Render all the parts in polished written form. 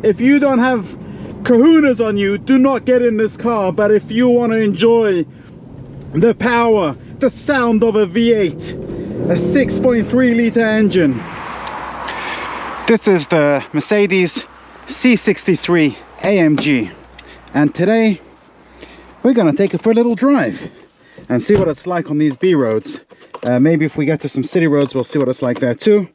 If you don't have kahunas on you, do not get in this car. But if you want to enjoy the power, the sound of a V8, a 6.3 litre engine, this is the Mercedes C63 AMG, and today we're gonna take it for a little drive and see what it's like on these B roads. Maybe if we get to some city roads, we'll see what it's like there too,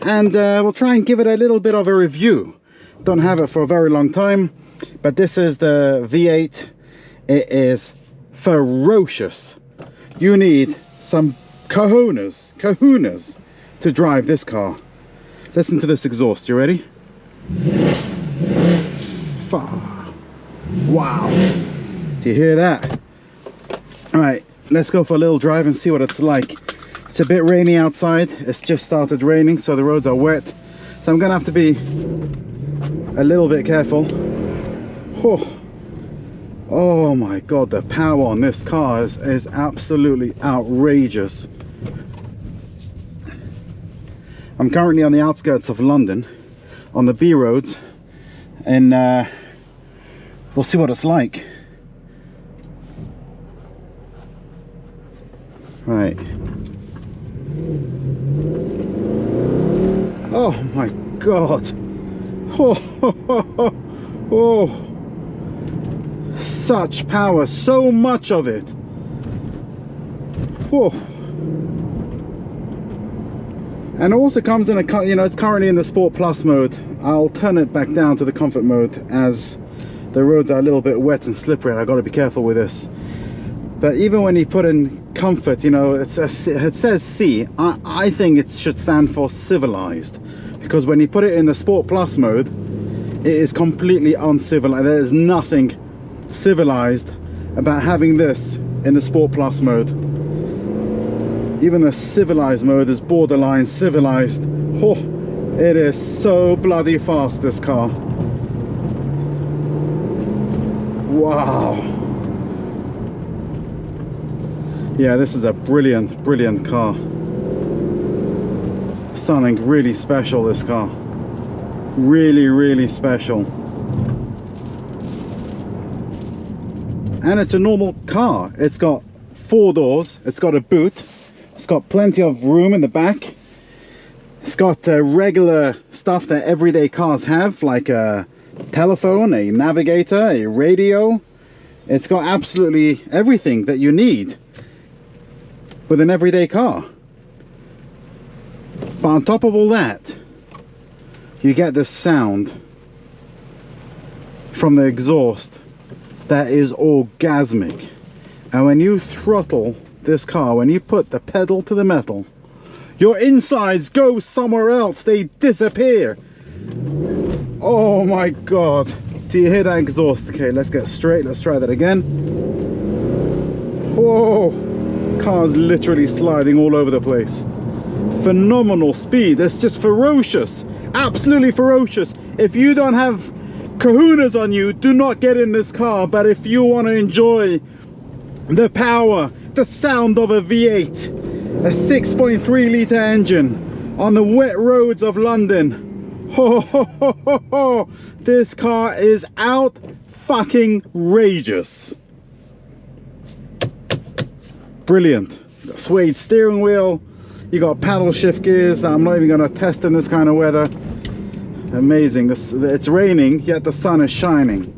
and we'll try and give it a little bit of a review. Don't have it for a very long time, but this is the V8. It is ferocious. You need some kahunas to drive this car. Listen to this exhaust. You ready? Wow. Do you hear that? All right, let's go for a little drive and see what it's like. It's a bit rainy outside. It's just started raining, so the roads are wet. So I'm gonna have to be a little bit careful. Oh my God, the power on this car is absolutely outrageous. I'm currently on the outskirts of London, on the B roads, and we'll see what it's like. Right. Oh my God. Oh. Such power, so much of it. Whoa. And it also comes in a, you know, it's currently in the Sport Plus mode. I'll turn it back down to the Comfort mode as the roads are a little bit wet and slippery, and I've got to be careful with this. But even when you put in Comfort, you know, it says C. I think it should stand for civilized, because when you put it in the Sport Plus mode, it is completely uncivilized. There is nothing civilized about having this in the Sport Plus mode. Even the civilized mode is borderline civilized. Oh, it is so bloody fast, this car. Wow. Yeah, this is a brilliant car. Something really special, this car. Really special. And it's a normal car. It's got 4 doors. It's got a boot. It's got plenty of room in the back. It's got regular stuff that everyday cars have, like a telephone, a navigator, a radio. It's got absolutely everything that you need with an everyday car. But on top of all that, you get this sound from the exhaust that is orgasmic. And when you throttle this car, when you put the pedal to the metal, your insides go somewhere else. They disappear. Oh my God. Do you hear that exhaust? Okay, let's get straight. Let's try that again. Whoa. Car's literally sliding all over the place. Phenomenal speed. It's just ferocious. Absolutely ferocious. If you don't have kahunas on you, do not get in this car. But if you want to enjoy the power, the sound of a V8, a 6.3 litre engine on the wet roads of London, this car is out fucking rageous. Brilliant. It's got Suede steering wheel. You got paddle shift gears that I'm not even going to test in this kind of weather. Amazing. It's raining, yet the sun is shining.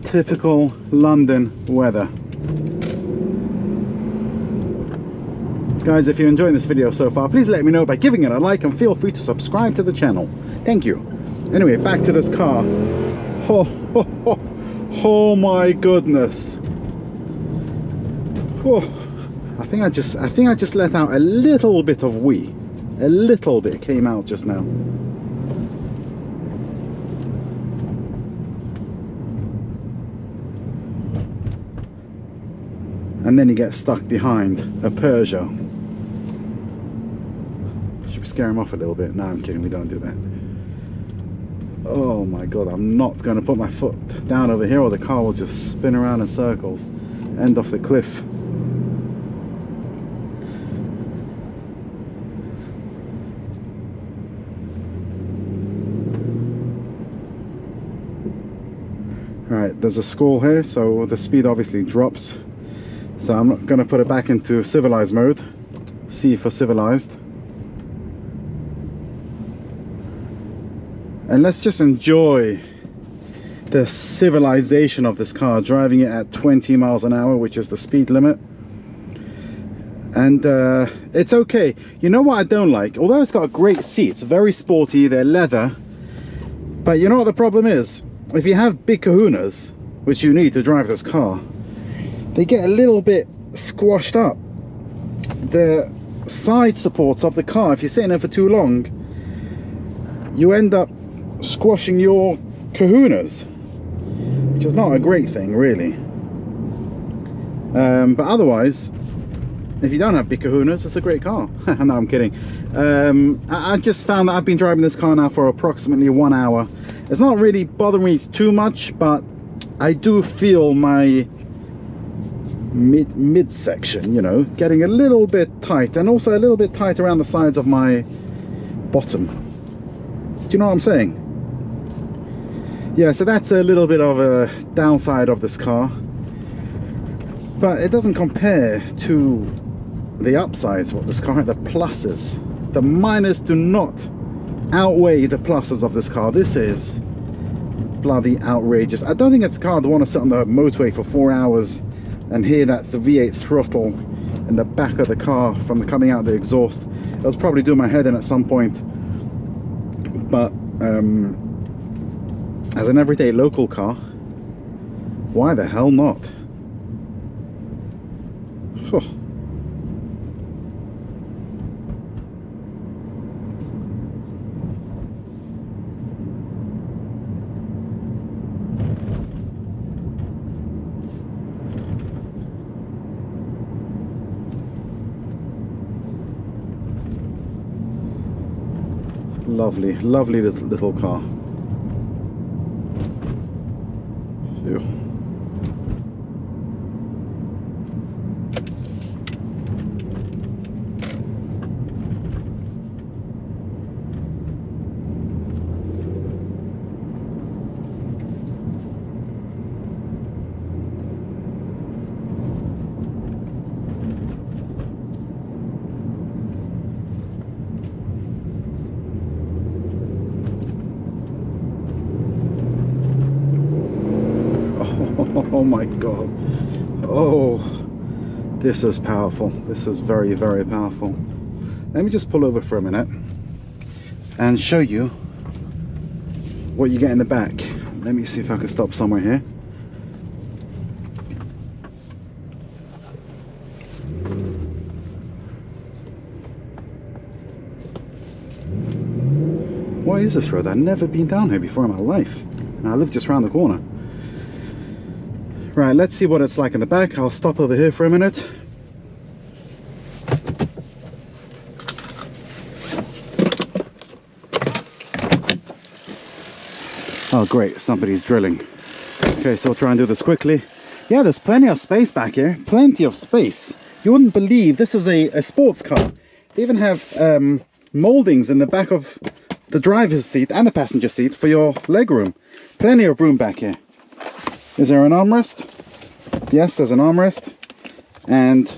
Typical London weather. Guys, if you're enjoying this video so far, please let me know by giving it a like, and feel free to subscribe to the channel. Thank you. Anyway, back to this car. Oh my goodness. I think I just let out a little bit of wee. A little bit came out just now. And then you get stuck behind a Peugeot. Should we scare him off a little bit? No, I'm kidding, we don't do that. Oh my God, I'm not going to put my foot down over here, or the car will just spin around in circles, end off the cliff. Right, there's a score here, so the speed obviously drops. So I'm not going to put it back into civilized mode. C for civilized. And let's just enjoy the civilization of this car, driving it at 20 miles an hour, which is the speed limit. And it's okay. You know what I don't like? Although it's got a great seat, it's very sporty, they're leather. But you know what the problem is? If you have big kahunas, which you need to drive this car, they get a little bit squashed up. The side supports of the car, if you're sitting there for too long, you end up squashing your kahunas, which is not a great thing, really. But otherwise, if you don't have big kahunas, it's a great car. No, I'm kidding. I just found that I've been driving this car now for approximately 1 hour. It's not really bothering me too much, but I do feel my midsection, you know, getting a little bit tight, and also a little bit tight around the sides of my bottom. Do you know what I'm saying? Yeah, so that's a little bit of a downside of this car, but it doesn't compare to the upsides. What this car had, the pluses, the minus do not outweigh the pluses of this car. This is bloody outrageous. I don't think it's a car I'd want to sit on the motorway for 4 hours and hear that the V8 throttle in the back of the car from coming out the exhaust. It was probably doing my head in at some point. But as an everyday local car, why the hell not? Huh. Lovely, lovely little car. Phew. Oh my god. Oh, this is powerful. This is very, very powerful. Let me just pull over for a minute and show you what you get in the back. Let me see if I can stop somewhere here. What is this road? I've never been down here before in my life, and I live just around the corner. Right, let's see what it's like in the back. I'll stop over here for a minute. Oh great, somebody's drilling. Okay, so we'll try and do this quickly. Yeah, there's plenty of space back here. Plenty of space. You wouldn't believe this is a sports car. They even have moldings in the back of the driver's seat and the passenger seat for your leg room. Plenty of room back here. Is there an armrest? Yes, there's an armrest. And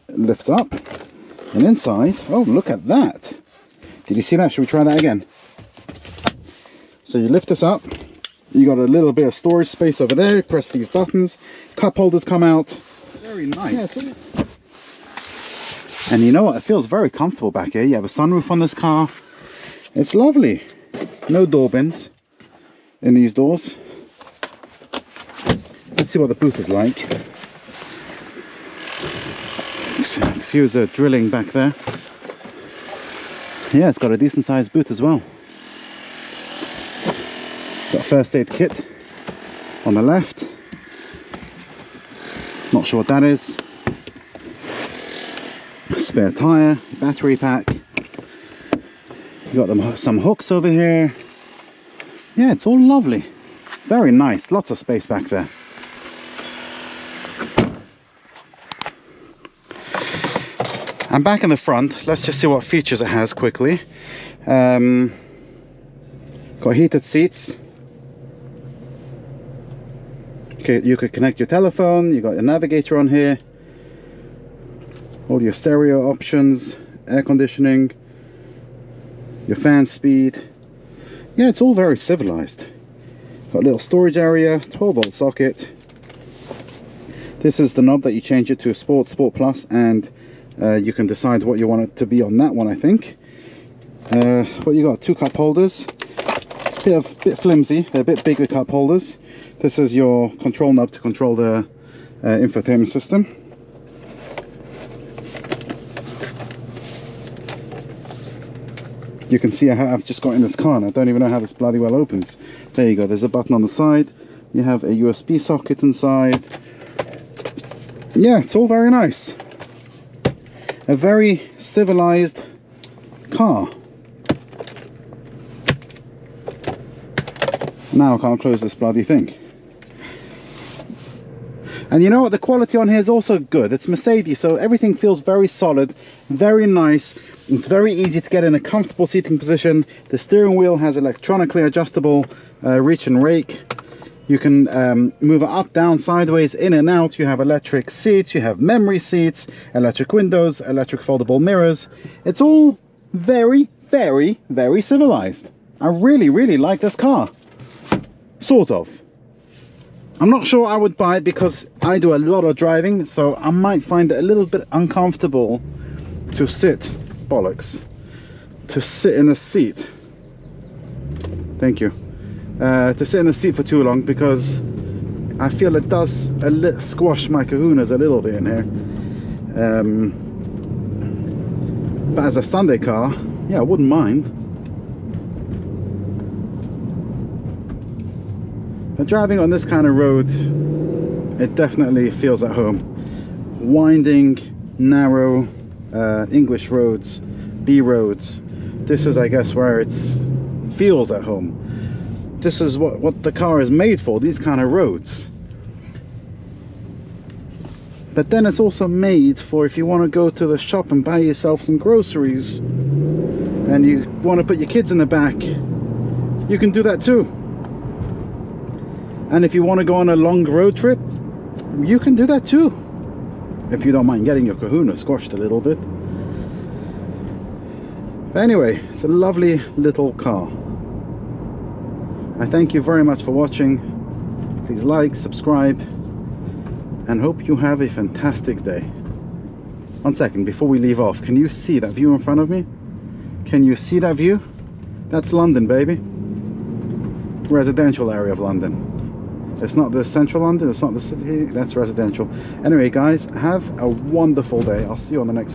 it lifts up. And inside, oh, look at that. Did you see that? Should we try that again? So you lift this up. You got a little bit of storage space over there. You press these buttons. Cup holders come out. Very nice. Yeah, and you know what? It feels very comfortable back here. You have a sunroof on this car. It's lovely. No door bins in these doors. Let's see what the boot is like. Excuse the drilling back there. Yeah, it's got a decent sized boot as well. Got a first aid kit on the left. Not sure what that is. Spare tyre, battery pack. You got some hooks over here. Yeah, it's all lovely. Very nice. Lots of space back there. And back in the front, let's just see what features it has quickly. Got heated seats. You could connect your telephone. You got your navigator on here, all your stereo options, air conditioning, your fan speed. Yeah, it's all very civilized. Got a little storage area, 12-volt socket. This is the knob that you change it to Sport Plus, and you can decide what you want it to be on that one, I think. What you got? 2 cup holders. Bit flimsy. They're a bit bigger cup holders. This is your control knob to control the infotainment system. You can see I've just got in this car and I don't even know how this bloody well opens. There you go, there's a button on the side. You have a USB socket inside. Yeah, it's all very nice. A very civilized car. Now I can't close this bloody thing. And you know what, the quality on here is also good. It's Mercedes, so everything feels very solid, very nice. It's very easy to get in a comfortable seating position. The steering wheel has electronically adjustable reach and rake. You can move it up, down, sideways, in and out. You have electric seats, you have memory seats, electric windows, electric foldable mirrors. It's all very, very, very civilized. I really, really like this car. Sort of. I'm not sure I would buy it because I do a lot of driving, so I might find it a little bit uncomfortable to sit, bollocks, to sit in the seat. Thank you. To sit in the seat for too long, because I feel it does squash my kahunas a little bit in here. But as a Sunday car, yeah, I wouldn't mind. But driving on this kind of road, it definitely feels at home. Winding, narrow, English roads, B roads. This is, I guess, where it feels at home. This is what the car is made for, these kind of roads. But then it's also made for if you want to go to the shop and buy yourself some groceries and you want to put your kids in the back, you can do that too. And if you want to go on a long road trip, you can do that too, if you don't mind getting your kahuna squashed a little bit. But anyway, it's a lovely little car. I thank you very much for watching. Please like, subscribe, and hope you have a fantastic day. One second, before we leave off, can you see that view in front of me? Can you see that view? That's London, baby. Residential area of London. It's not the central London, it's not the city, that's residential. Anyway guys, have a wonderful day. I'll see you on the next video.